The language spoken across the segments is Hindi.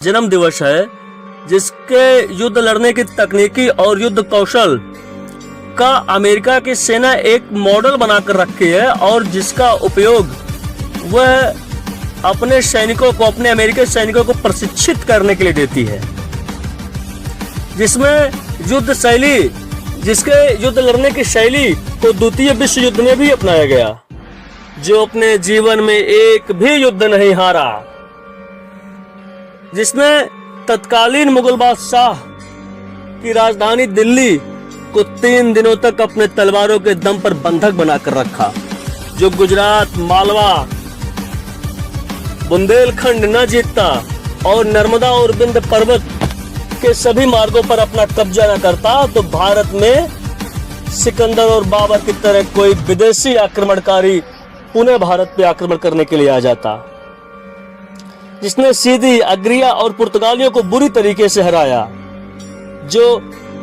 जन्म दिवस है, जिसके युद्ध लड़ने की तकनीकी और युद्ध कौशल का अमेरिका की सेना एक मॉडल बनाकर रखी है और जिसका उपयोग वह अपने सैनिकों को, अपने अमेरिकी सैनिकों को प्रशिक्षित करने के लिए देती है, जिसमें युद्ध शैली, जिसके युद्ध लड़ने की शैली को द्वितीय विश्व युद्ध में भी अपनाया गया, जो अपने जीवन में एक भी युद्ध नहीं हारा, जिसने तत्कालीन मुगल बादशाह की राजधानी दिल्ली को 3 दिनों तक अपने तलवारों के दम पर बंधक बनाकर रखा, जो गुजरात, मालवा, बुंदेलखंड न जीतता और नर्मदा और विंध्य पर्वत के सभी मार्गों पर अपना कब्जा न करता, तो भारत में सिकंदर और बाबर की तरह कोई विदेशी आक्रमणकारी पुनः भारत पे आक्रमण करने के लिए आ जाता, जिसने सीधी, अग्रिया और पुर्तगालियों को बुरी तरीके से हराया, जो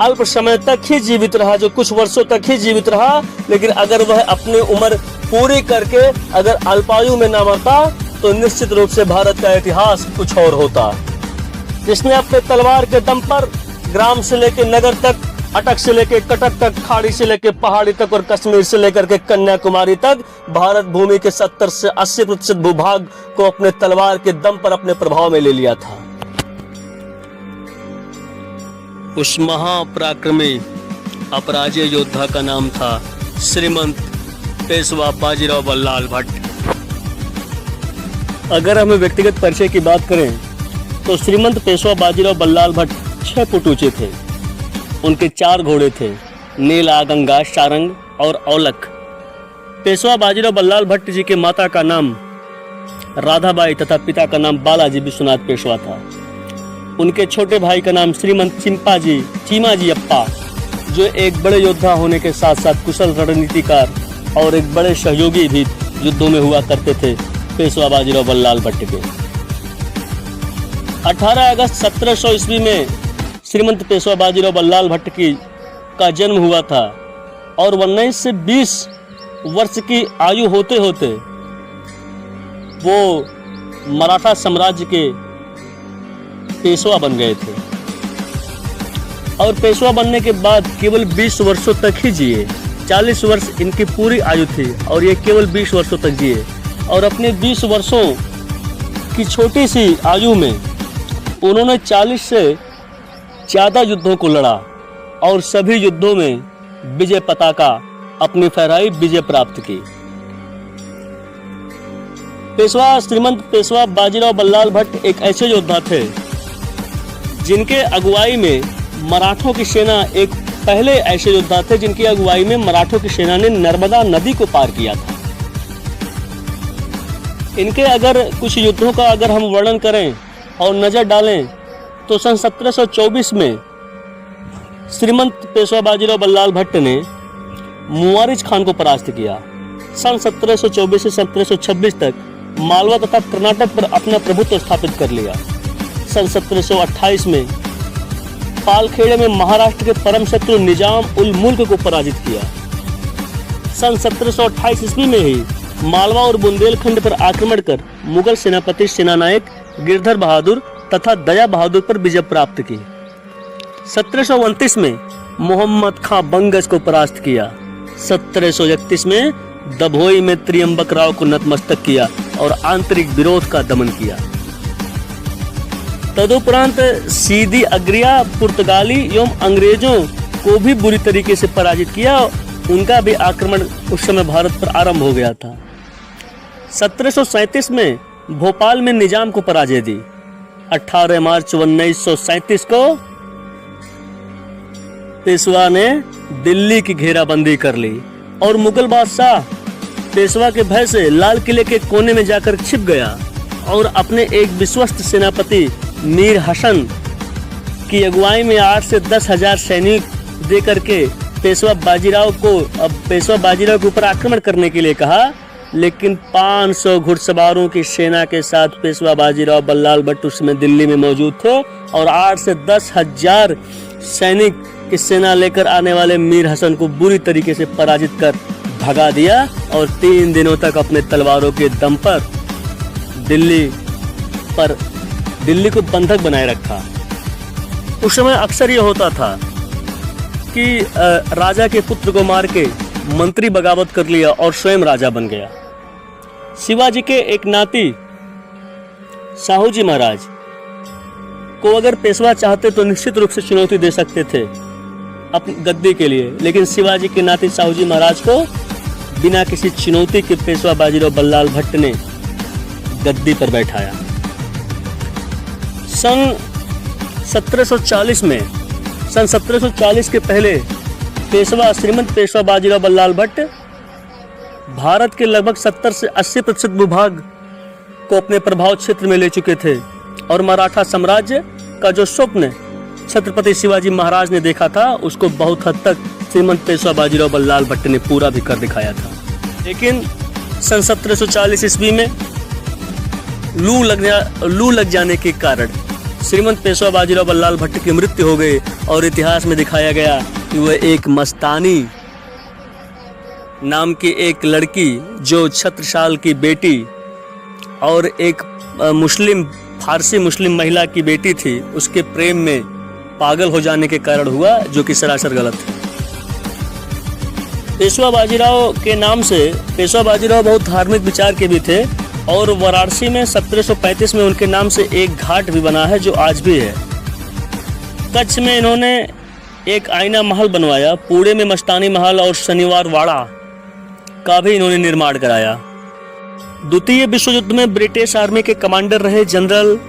अल्प समय तक ही जीवित रहा, जो कुछ वर्षों तक ही जीवित रहा, लेकिन अगर वह अपनी उम्र पूरी करके अगर अल्पायु में न मरता तो निश्चित रूप से भारत का इतिहास कुछ और होता, जिसने अपने तलवार के दम पर ग्राम से लेकर नगर तक, अटक से लेकर कटक तक, खाड़ी से लेकर पहाड़ी तक और कश्मीर से लेकर के कन्याकुमारी तक भारत भूमि के 70 से 80% भूभाग को अपने तलवार के दम पर अपने प्रभाव में ले लिया था। उस महापराक्रमी अपराजय योद्धा का नाम था श्रीमंत पेशवा बाजीराव बल्लाल भट्ट। अगर हमें व्यक्तिगत परिचय की बात करें तो श्रीमंत पेशवा बाजीराव बल्लाल भट्ट 6 फुट ऊंचे थे। उनके 4 घोड़े थे, नीला, गंगा, सारंग और औलख। पेशवा बाजीराव बल्लाल भट्ट जी के माता का नाम राधाबाई तथा पिता का नाम बालाजी विश्वनाथ पेशवा था। उनके छोटे भाई का नाम श्रीमंत चीमाजी अप्पा, जो एक बड़े योद्धा होने के साथ साथ कुशल रणनीतिकार और एक बड़े सहयोगी भी युद्धों में हुआ करते थे, पेशवा बाजीराव बल्लाल भट्ट के। 18 अगस्त 1700 ईस्वी में श्रीमंत पेशवा बाजीराव बल्लाल भट्ट का जन्म हुआ था और 19 से 20 वर्ष की आयु होते होते वो मराठा साम्राज्य के पेशवा बन गए थे और पेशवा बनने के बाद केवल 20 वर्षों तक ही जिए। 40 वर्ष इनकी पूरी आयु थी और ये केवल 20 वर्षों तक जिए और अपने 20 वर्षों की छोटी सी आयु में उन्होंने 40 से ज्यादा युद्धों को लड़ा और सभी युद्धों में विजय पताका अपनी फहराई, विजय प्राप्त की। श्रीमंत पेशवा बाजीराव बल्लाल भट्ट एक ऐसे योद्धा थे जिनके अगुवाई में मराठों की सेना, एक पहले ऐसे योद्धा थे जिनकी अगुवाई में मराठों की सेना ने नर्मदा नदी को पार किया था। इनके अगर कुछ युद्धों का अगर हम वर्णन करें और नजर डालें तो सन 1724 में श्रीमंत पेशवा बाजीराव बल्लाल भट्ट ने मुवारिज खान को परास्त किया। सन 1724 से 1726 तक मालवा तथा कर्नाटक पर अपना प्रभुत्व स्थापित कर लिया। सन 1728 में पालखेड़े में महाराष्ट्र के परम शत्रु निजाम उल मुल्क को पराजित किया। सन 1728 ईस्वी में ही मालवा और बुंदेलखंड पर आक्रमण कर मुगल सेनापति सेनानायक गिरधर बहादुर तथा दया बहादुर पर विजय प्राप्त की। 1729 में मोहम्मद खां बंगश को परास्त किया। 1731 में दभोई में त्रियंबक राव को नतमस्तक किया और आंतरिक विरोध का दमन किया। तदुपरांत सीधी, अग्रिया, पुर्तगाली एवं अंग्रेजों को भी बुरी तरीके से पराजित किया। उनका भी आक्रमण उस समय भारत पर आरंभ हो गया था। 1737 में भोपाल में निजाम को पराजय दी। 18 मार्च 1937 को पेशवा ने दिल्ली की घेराबंदी कर ली और मुगल बादशाह पेशवा के भय से लाल किले के कोने में जाकर छिप गया और अपने एक विश्वस्त सेनापति मीर हसन की अगुवाई में 8 से 10 हजार सैनिक देकर के पेशवा बाजीराव के ऊपर आक्रमण करने के लिए कहा, लेकिन 500 घुड़सवारों की सेना के साथ पेशवा बाजीराव बल्लाल भट्ट उसमें दिल्ली में मौजूद थे और 8 से 10 हजार सैनिक की सेना लेकर आने वाले मीर हसन को बुरी तरीके से पराजित कर भगा दिया और 3 दिनों तक अपने तलवारों के दम पर दिल्ली पर दिल्ली को बंधक बनाए रखा। उस समय अक्सर ये होता था कि राजा के पुत्र को मार के मंत्री बगावत कर लिया और स्वयं राजा बन गया। शिवाजी के एक नाती साहूजी महाराज को अगर पेशवा चाहते तो निश्चित रूप से चुनौती दे सकते थे अपनी गद्दी के लिए, लेकिन शिवाजी के नाती साहूजी महाराज को बिना किसी चुनौती के पेशवा बाजीराव बल्लाल भट्ट ने गद्दी पर बैठाया। सन 1740 के पहले श्रीमंत पेशवा बाजीराव बल्लाल भट्ट भारत के लगभग 70 से 80% भूभाग को अपने प्रभाव क्षेत्र में ले चुके थे और मराठा साम्राज्य का जो स्वप्न छत्रपति शिवाजी महाराज ने देखा था उसको बहुत हद तक श्रीमंत पेशवा बाजीराव बल्लाल भट्ट ने पूरा भी कर दिखाया था। लेकिन सन 1740 ईस्वी में लू लग जाने के कारण श्रीमंत पेशवा बाजीराव बल्लाल भट्ट की मृत्यु हो गई और इतिहास में दिखाया गया कि वह एक मस्तानी नाम की एक लड़की जो छत्रसाल की बेटी और एक फारसी मुस्लिम महिला की बेटी थी, उसके प्रेम में पागल हो जाने के कारण हुआ, जो कि सरासर गलत है। पेशवा बाजीराव के नाम से पेशवा बाजीराव बहुत धार्मिक विचार के भी थे और वाराणसी में 1735 में उनके नाम से एक घाट भी बना है जो आज भी है। कच्छ में इन्होंने एक आईना महल बनवाया, पुणे में मस्तानी महल और शनिवार वाड़ा का भी इन्होंने निर्माण कराया। द्वितीय विश्व युद्ध में ब्रिटिश आर्मी के कमांडर रहे जनरल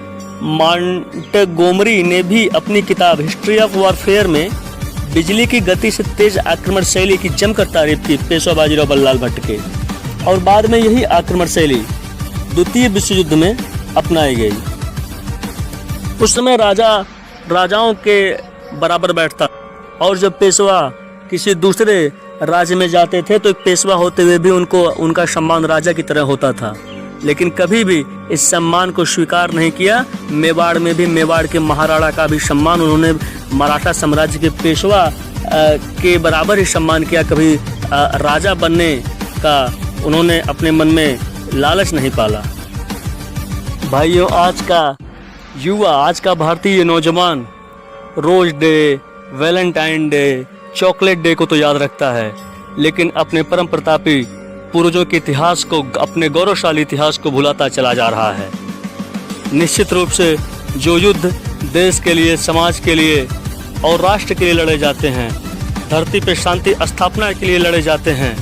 मॉन्टगोमरी ने भी अपनी किताब हिस्ट्री ऑफ वॉरफेयर में बिजली की गति से तेज आक्रमण शैली की जमकर तारीफ की पेशवा बाजीराव बल्लाल भट्ट के, और बाद में यही आक्रमण शैली द्वितीय विश्व युद्ध में अपनाई गई। उस समय राजाओं के बराबर बैठता और जब पेशवा किसी दूसरे राज्य में जाते थे तो एक पेशवा होते हुए भी उनका सम्मान राजा की तरह होता था, लेकिन कभी भी इस सम्मान को स्वीकार नहीं किया। मेवाड़ में भी मेवाड़ के महाराणा का भी सम्मान उन्होंने मराठा साम्राज्य के पेशवा के बराबर ही सम्मान किया। कभी राजा बनने का उन्होंने अपने मन में लालच नहीं पाला। भाइयों, आज का युवा, आज का भारतीय नौजवान rose day, Valentine day, chocolate day को तो याद रखता है, लेकिन अपने परम प्रतापी पूर्वजों के इतिहास को, अपने गौरवशाली इतिहास को भुलाता चला जा रहा है। निश्चित रूप से जो युद्ध देश के लिए, समाज के लिए और राष्ट्र के लिए लड़े जाते हैं, धरती पर शांति स्थापना के लिए लड़े जाते हैं,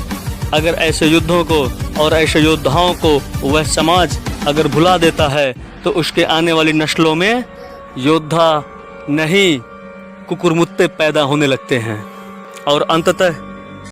अगर ऐसे युद्धों को और ऐसे योद्धाओं को वह समाज अगर भुला देता है तो उसके आने वाली नस्लों में योद्धा नहीं कुकुरमुत्ते पैदा होने लगते हैं और अंततः